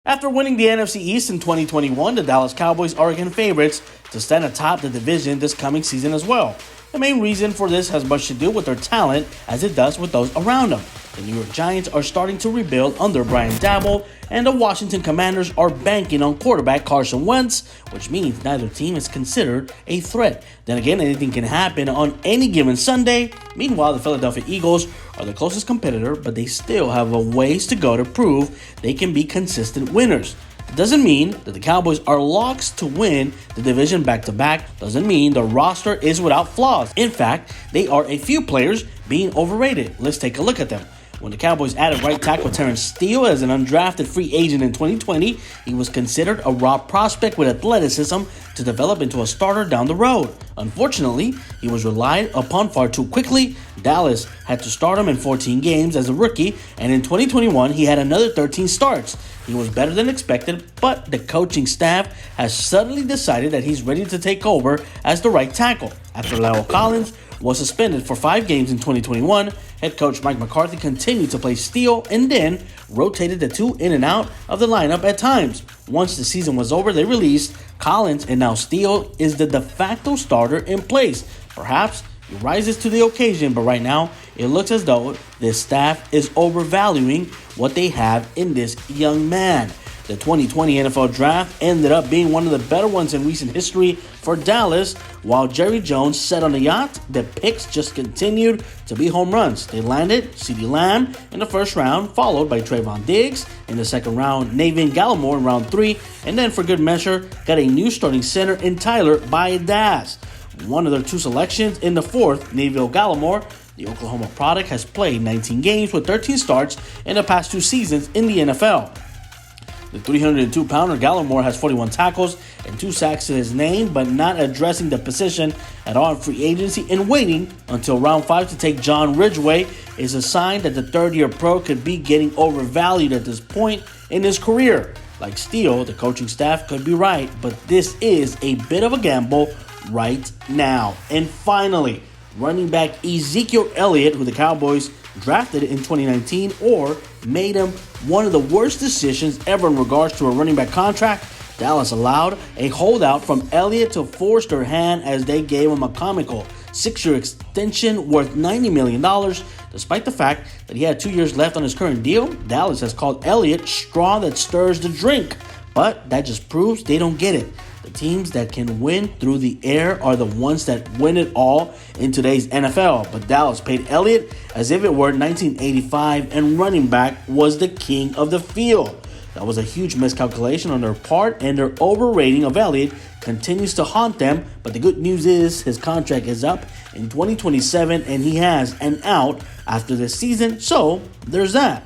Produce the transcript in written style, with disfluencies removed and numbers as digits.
After winning the NFC East in 2021, the Dallas Cowboys are again favorites to stand atop the division this coming season as well. The main reason for this has much to do with their talent as it does with those around them. The New York Giants are starting to rebuild under Brian Daboll, and the Washington Commanders are banking on quarterback Carson Wentz, which means neither team is considered a threat. Then again, anything can happen on any given Sunday. Meanwhile, the Philadelphia Eagles are the closest competitor, but they still have a ways to go to prove they can be consistent winners. It doesn't mean that the Cowboys are locks to win the division back-to-back. Doesn't mean the roster is without flaws. In fact, they are a few players being overrated. Let's take a look at them. When the Cowboys added right tackle Terrence Steele as an undrafted free agent in 2020, he was considered a raw prospect with athleticism to develop into a starter down the road. Unfortunately, he was relied upon far too quickly. Dallas had to start him in 14 games as a rookie, and in 2021, he had another 13 starts. He was better than expected, but the coaching staff has suddenly decided that he's ready to take over as the right tackle. After La'el Collins was suspended for 5 games in 2021, head coach Mike McCarthy continued to play Steele and then rotated the two in and out of the lineup at times. Once the season was over, they released Collins, and now Steele is the de facto starter in place. Perhaps he rises to the occasion, but right now it looks as though this staff is overvaluing what they have in this young man. The 2020 NFL Draft ended up being one of the better ones in recent history for Dallas. While Jerry Jones sat on the yacht, the picks just continued to be home runs. They landed CeeDee Lamb in the first round, followed by Trayvon Diggs in the second round, Nevin Gallimore in round 3, and then for good measure, got a new starting center in Tyler Biadasz. One of their 2 selections in the 4th, Nevin Gallimore, the Oklahoma product, has played 19 games with 13 starts in the past 2 seasons in the NFL. The 302-pounder Gallimore has 41 tackles and 2 sacks to his name, but not addressing the position at all in free agency and waiting until round 5 to take John Ridgeway is a sign that the third-year pro could be getting overvalued at this point in his career. Like Steele, the coaching staff could be right, but this is a bit of a gamble right now. And finally, running back Ezekiel Elliott, who the Cowboys drafted in 2019, or made him one of the worst decisions ever in regards to a running back contract. Dallas allowed a holdout from Elliott to force their hand as they gave him a comical 6-year extension worth $90 million. Despite the fact that he had 2 years left on his current deal, Dallas has called Elliott straw that stirs the drink. But that just proves they don't get it. The teams that can win through the air are the ones that win it all in today's NFL. But Dallas paid Elliott as if it were 1985 and running back was the king of the field. That was a huge miscalculation on their part, and their overrating of Elliott continues to haunt them. But the good news is his contract is up in 2027 and he has an out after this season. So there's that.